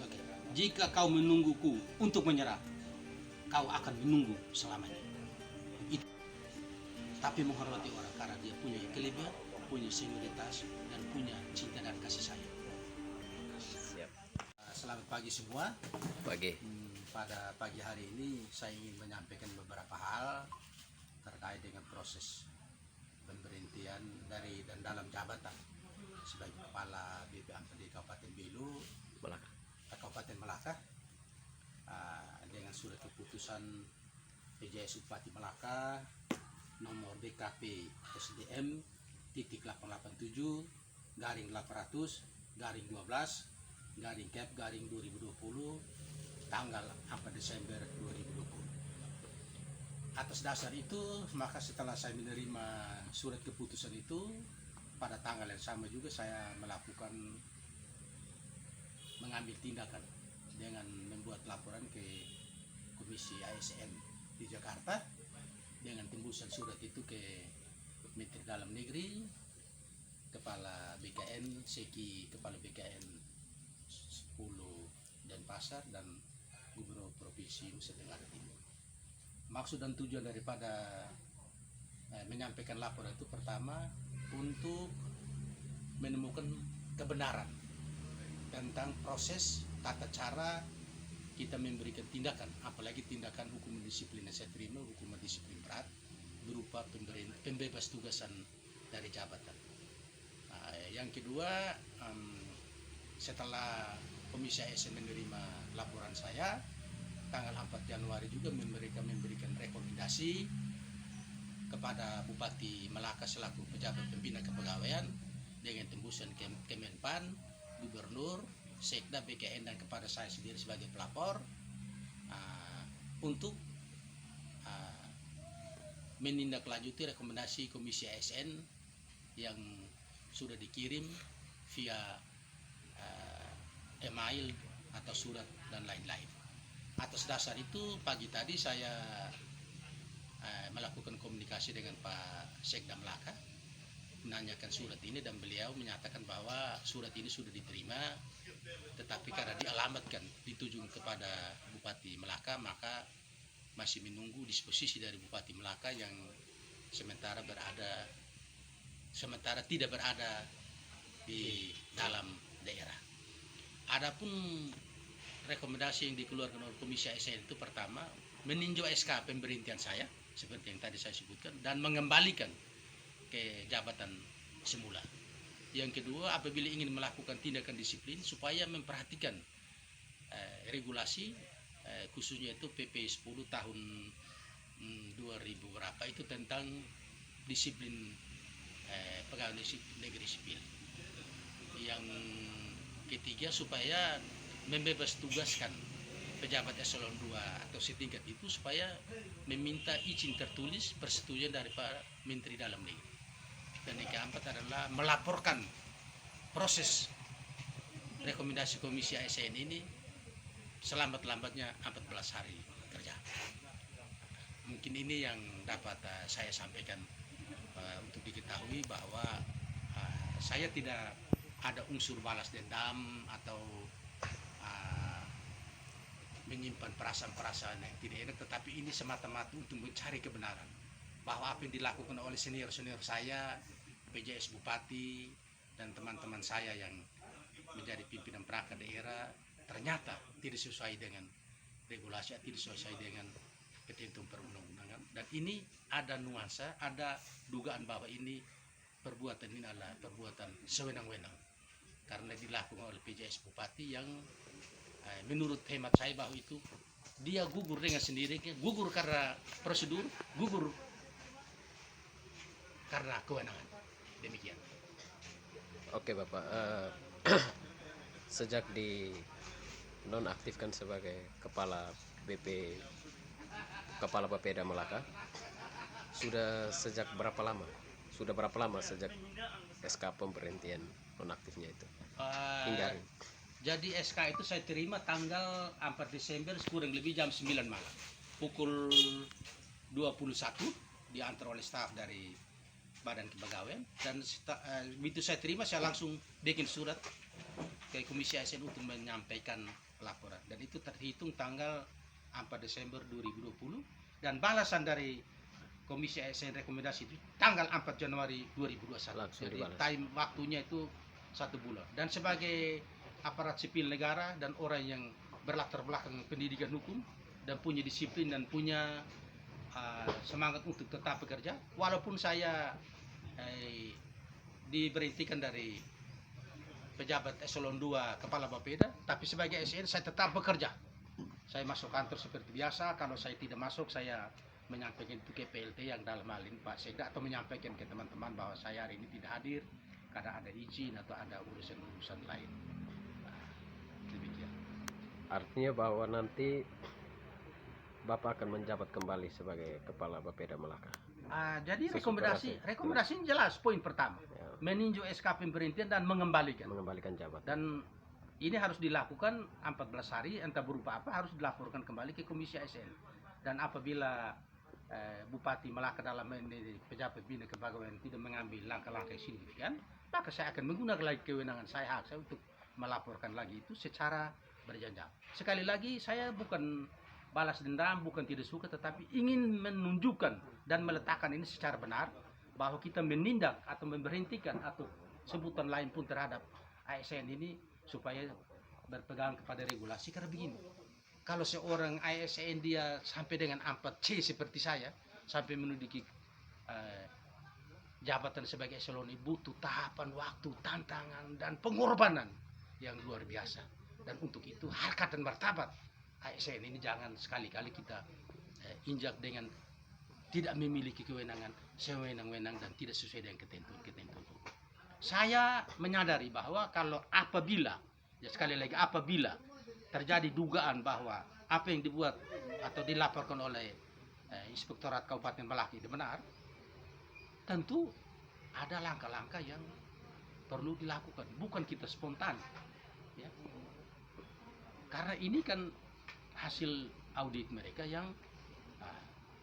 Oke. Jika kau menungguku untuk menyerah, kau akan menunggu selamanya. Itu. Tapi menghormati orang karena dia punya kelebihan, punya senioritas, dan punya cinta dan kasih sayang. Siap. Selamat pagi semua. Pagi. Pada pagi hari ini saya ingin menyampaikan beberapa hal terkait dengan proses pemberhentian dari dan dalam jabatan sebagai Kepala BPMPD Kabupaten Belu, Melaka. Kabupaten Melaka, dengan surat keputusan PJS Bupati Melaka nomor BKP SDM titik 887 garing 800 garing 12 garing Cap garing 2020 tanggal 4 Desember 2020. Atas dasar itu, maka setelah saya menerima surat keputusan itu, pada tanggal yang sama juga saya mengambil tindakan dengan membuat laporan ke Komisi ASN di Jakarta dengan tembusan surat itu ke Menteri Dalam Negeri, Kepala BKN, Seki Kepala BKN 10 Denpasar, dan Gubernur Provinsi Nusa Tenggara Timur. Maksud dan tujuan daripada menyampaikan laporan itu pertama untuk menemukan kebenaran tentang proses tata cara kita memberikan tindakan, apalagi tindakan hukuman disiplin yang saya terima, hukuman disiplin berat berupa pembebas tugasan dari jabatan. Yang kedua, setelah Komisi ASN menerima laporan saya, tanggal 4 Januari juga memberikan rekomendasi kepada Bupati Melaka selaku pejabat pembina kepegawaian dengan tembusan Kemenpan, Gubernur, Sekda, BKN, dan kepada saya sendiri sebagai pelapor untuk menindaklanjuti rekomendasi Komisi ASN yang sudah dikirim via email atau surat dan lain-lain. Atas dasar itu pagi tadi saya melakukan komunikasi dengan Pak Sekda Melaka, menanyakan surat ini, dan beliau menyatakan bahwa surat ini sudah diterima, tetapi karena dialamatkan dituju kepada Bupati Melaka, maka masih menunggu disposisi dari Bupati Melaka yang sementara tidak berada di dalam daerah. Adapun rekomendasi yang dikeluarkan oleh Komisi ASN itu pertama meninjau SK pemberhentian saya seperti yang tadi saya sebutkan dan mengembalikan ke jabatan semula. Yang kedua, apabila ingin melakukan tindakan disiplin supaya memperhatikan regulasi khususnya itu PP 10 tahun 2000 berapa itu tentang disiplin pegawai negeri sipil. Yang ketiga, supaya membebas tugaskan pejabat eselon 2 atau setingkat itu supaya meminta izin tertulis persetujuan dari Pak Menteri Dalam Negeri. Dan yang keempat adalah melaporkan proses rekomendasi Komisi ASN ini selambat-lambatnya 14 hari kerja. Mungkin ini yang dapat saya sampaikan untuk diketahui bahwa saya tidak ada unsur balas dendam atau menyimpan perasaan-perasaan yang tidak enak, tetapi ini semata-mata untuk mencari kebenaran bahwa apa yang dilakukan oleh senior-senior saya, PJS Bupati, dan teman-teman saya yang menjadi pimpinan perangkat daerah ternyata tidak sesuai dengan regulasi, tidak sesuai dengan ketentuan perundang-undangan, dan ini ada nuansa, ada dugaan bahwa ini perbuatan ini adalah perbuatan sewenang-wenang karena dilakukan oleh PJS Bupati yang menurut hemat saya bahwa itu dia gugur dengan sendirinya, gugur karena prosedur, gugur karena kewenangan. Demikian. Oke Bapak, sejak di nonaktifkan sebagai Kepala Bapeda Melaka, sudah sejak berapa lama? Sudah berapa lama sejak SK pemberhentian nonaktifnya itu? Hingga hari. Jadi SK itu saya terima tanggal 4 Desember kurang lebih jam 9 malam. Pukul 21 diantar oleh staf dari Badan Kepegawaian, dan begitu saya terima saya langsung bikin surat ke Komisi ASN untuk menyampaikan laporan, dan itu terhitung tanggal 4 Desember 2020, dan balasan dari Komisi ASN rekomendasi itu tanggal 4 Januari 2021. Langsung Jadi dibalas. time waktunya itu 1 bulan. Dan sebagai aparat sipil negara dan orang yang berlatar belakang pendidikan hukum dan punya disiplin dan punya semangat untuk tetap bekerja, walaupun saya diberhentikan dari pejabat eselon 2 kepala Bapeda, tapi sebagai ASN saya tetap bekerja. Saya masuk kantor seperti biasa. Kalau saya tidak masuk, saya menyampaikan itu ke PLT yang dalam hal ini Pak Sekda, atau menyampaikan ke teman-teman bahwa saya hari ini tidak hadir karena ada izin atau ada urusan-urusan lain. Nah, demikian. Artinya bahwa nanti Bapak akan menjabat kembali sebagai Kepala Bapeda Melaka. Jadi Sesudah rekomendasi jelas. Poin pertama, Ya, meninjau SK pemberhentian dan mengembalikan. jabatan. Dan ini harus dilakukan 14 hari, entah berupa apa, harus dilaporkan kembali ke Komisi ASN. Dan apabila Bupati Melaka dalam ini pejabat bina kepegawaian tidak mengambil langkah-langkah yang signifikan, maka saya akan menggunakan lagi kewenangan saya, hak saya untuk melaporkan lagi itu secara berjenjang. Sekali lagi, saya bukan balas dendam, bukan tidak suka, tetapi ingin menunjukkan dan meletakkan ini secara benar bahwa kita menindak atau memberhentikan atau sebutan lain pun terhadap ASN ini supaya berpegang kepada regulasi. Karena begini, kalau seorang ASN dia sampai dengan 4C seperti saya, sampai menduduki jabatan sebagai eselon, butuh tahapan waktu, tantangan, dan pengorbanan yang luar biasa. Dan untuk itu harkat dan martabat ASN ini jangan sekali-kali kita injak dengan tidak memiliki kewenangan sewenang-wenang dan tidak sesuai dengan ketentuan-ketentuan hukum. Saya menyadari bahwa kalau apabila, ya sekali lagi, apabila terjadi dugaan bahwa apa yang dibuat atau dilaporkan oleh Inspektorat Kabupaten Melaka itu benar, tentu ada langkah-langkah yang perlu dilakukan. Bukan kita spontan, ya. Karena ini kan hasil audit mereka yang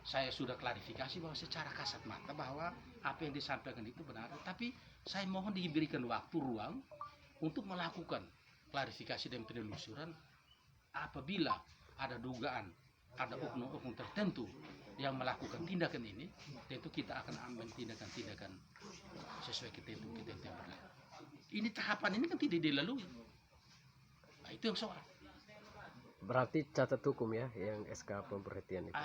saya sudah klarifikasi bahwa secara kasat mata bahwa apa yang disampaikan itu benar, tapi saya mohon diberikan waktu ruang untuk melakukan klarifikasi dan penelusuran. Apabila ada dugaan ada oknum-oknum tertentu yang melakukan tindakan ini, tentu kita akan ambil tindakan-tindakan sesuai ketentuan yang berlaku. Ini tahapan ini kan tidak dilalui. Nah, itu yang soal. Berarti cacat hukum ya yang SK pemberhentian itu.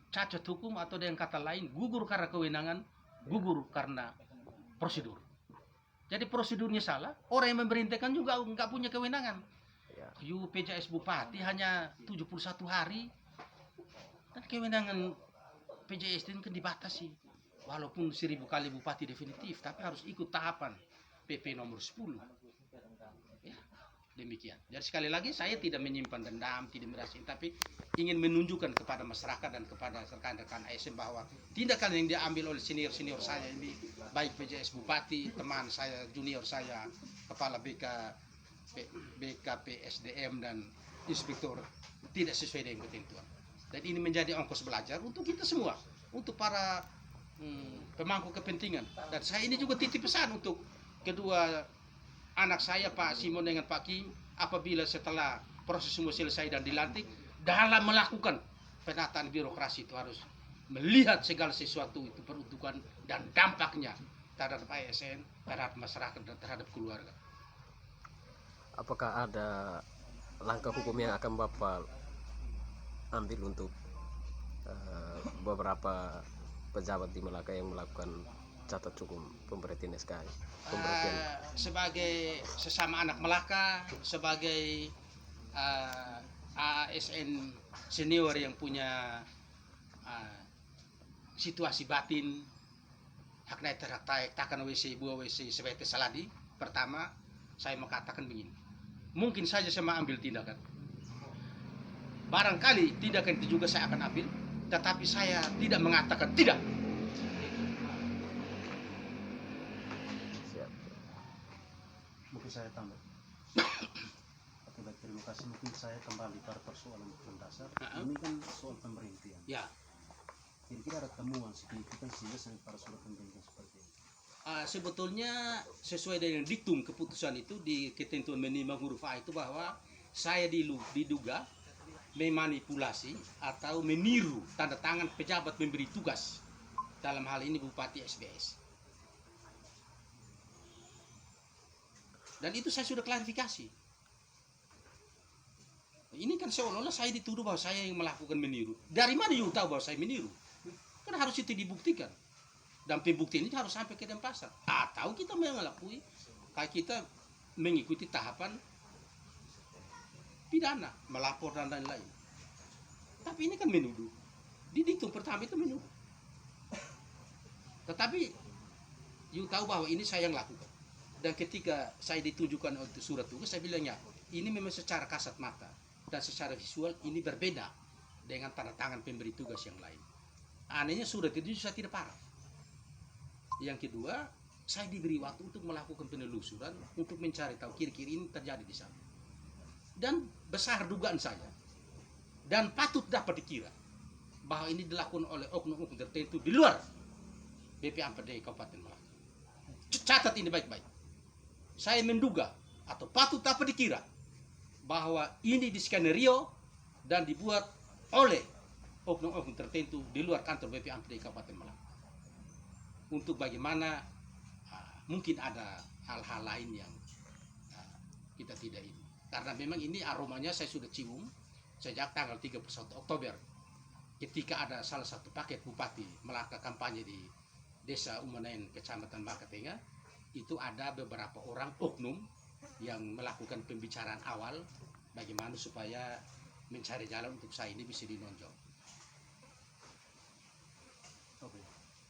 Cacat hukum atau dengan kata lain gugur karena kewenangan, gugur karena prosedur. Jadi prosedurnya salah, orang yang memberhentikan juga nggak punya kewenangan. Ya. PJS Bupati hanya 71 hari, dan kewenangan PJS itu kan dibatasi. Walaupun 1000 kali Bupati definitif, tapi harus ikut tahapan PP nomor 10. Ya, demikian. Jadi sekali lagi saya tidak menyimpan dendam, tidak merasa, tapi ingin menunjukkan kepada masyarakat dan kepada rekan-rekan ASN bahwa tindakan yang diambil oleh senior-senior saya ini, baik PJS Bupati, teman saya, junior saya, Kepala BKPSDM dan Inspektor, tidak sesuai dengan ketentuan. Dan ini menjadi ongkos belajar untuk kita semua, untuk para pemangku kepentingan. Dan saya ini juga titip pesan untuk kedua anak saya, Pak Simon dengan Pak Kim, apabila setelah proses semua selesai dan dilantik, dalam melakukan penataan birokrasi itu harus melihat segala sesuatu itu peruntukan dan dampaknya terhadap ASN, terhadap masyarakat, dan terhadap keluarga. Apakah ada langkah hukum yang akan Bapak ambil untuk beberapa pejabat di Melaka yang melakukan catat hukum pemberhentian SK? Sebagai sesama anak Melaka, sebagai ASN senior yang punya situasi batin hakna terhak takkan WC buah WC sebagai saladi, pertama saya mengatakan begini, mungkin saja saya ambil tindakan, barangkali tindakan itu juga saya akan ambil, tetapi saya tidak mengatakan tidak. Siap. Mungkin saya tambah. Oke, baik, terima kasih. Mungkin saya kembali pada persoalan mendasar. Ini kan soal pemberhentian. Ya, Kira-kira ada temuan signifikan sehingga sampai pada surat pemberhentian seperti ini. Sebetulnya sesuai dengan diktum keputusan itu di ketentuan minimum huruf A itu bahwa saya diduga memanipulasi atau meniru tanda tangan pejabat memberi tugas, dalam hal ini Bupati SBS. Dan itu saya sudah klarifikasi. Ini kan seolah-olah saya dituduh bahwa saya yang melakukan meniru. Dari mana you tahu bahwa saya meniru? Kan harus itu dibuktikan. Dan pembuktian itu harus sampai ke Denpasar. Atau kita mengakui kayak kita mengikuti tahapan pidana, melapor dan lain-lain. Tapi ini kan menuduh. Di diktum pertama itu menuduh. Tetapi you tahu bahwa ini saya yang lakukan. Dan ketika saya ditunjukkan untuk surat tugas, saya bilang ya, ini memang secara kasat mata dan secara visual ini berbeda dengan tanda tangan pemberi tugas yang lain. Anehnya surat itu saya tidak paraf. Yang kedua, saya diberi waktu untuk melakukan penelusuran untuk mencari tahu kira-kira ini terjadi di sana. Dan besar dugaan saya dan patut dapat dikira bahwa ini dilakukan oleh oknum-oknum tertentu di luar BPAMPD Kabupaten Malaka. Catat ini baik-baik. Saya menduga atau patut dapat dikira bahwa ini diskenario dan dibuat oleh oknum-oknum tertentu di luar kantor BPAMPD Kabupaten Malaka. Untuk bagaimana mungkin ada hal-hal lain yang kita tidak ini. Karena memang ini aromanya saya sudah cium sejak tanggal 31 Oktober. Ketika ada salah satu paket bupati Malaka kampanye di Desa Umanen, Kecamatan Malaka Tengah, itu ada beberapa orang oknum yang melakukan pembicaraan awal bagaimana supaya mencari jalan untuk saya ini bisa dinonjol. Oke.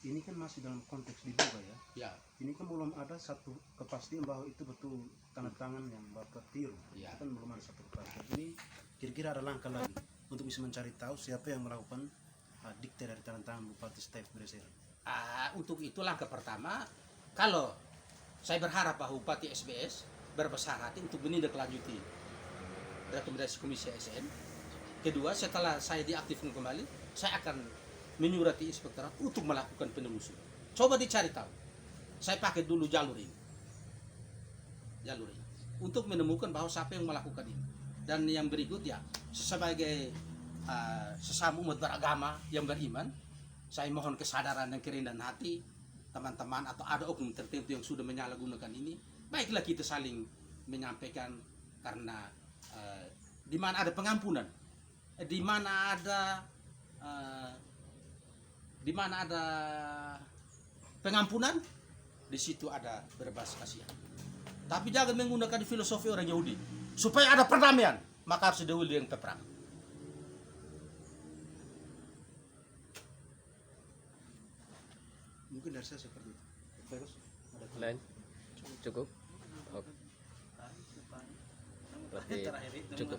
Ini kan masih dalam konteks diduga ya. Ya, Ini kan belum ada satu kepastian bahwa itu betul tanda tangan yang Bapak tiru. Ya. Itu kan belum ada satu kepastian. Ini kira-kira ada langkah lagi untuk bisa mencari tahu siapa yang melakukan dikte dari tanda tangan Bupati Stef Beresera. untuk itu langkah pertama, kalau saya berharap bahwa Bupati SBS berbesar hati untuk menindaklanjuti rekomendasi Komisi ASN. Kedua, setelah saya diaktifkan kembali, saya akan menyurati inspektorat untuk melakukan penelusuran. Coba dicari tahu. Saya pakai dulu jalur ini, untuk menemukan bahwa siapa yang melakukan ini. Dan yang berikut ya, sebagai sesama umat beragama yang beriman, saya mohon kesadaran dan kerendahan hati teman-teman atau ada oknum tertentu yang sudah menyalahgunakan ini. Baiklah kita saling menyampaikan, karena di mana ada pengampunan, di mana ada pengampunan, di situ ada berbas kasihan. Tapi jangan menggunakan filosofi orang Yahudi. Supaya ada perdamaian, maka harus didahului dengan peperangan. Mungkin dari saya seperti itu. Terus ada Lain? Cukup? Oke. Berarti cukup.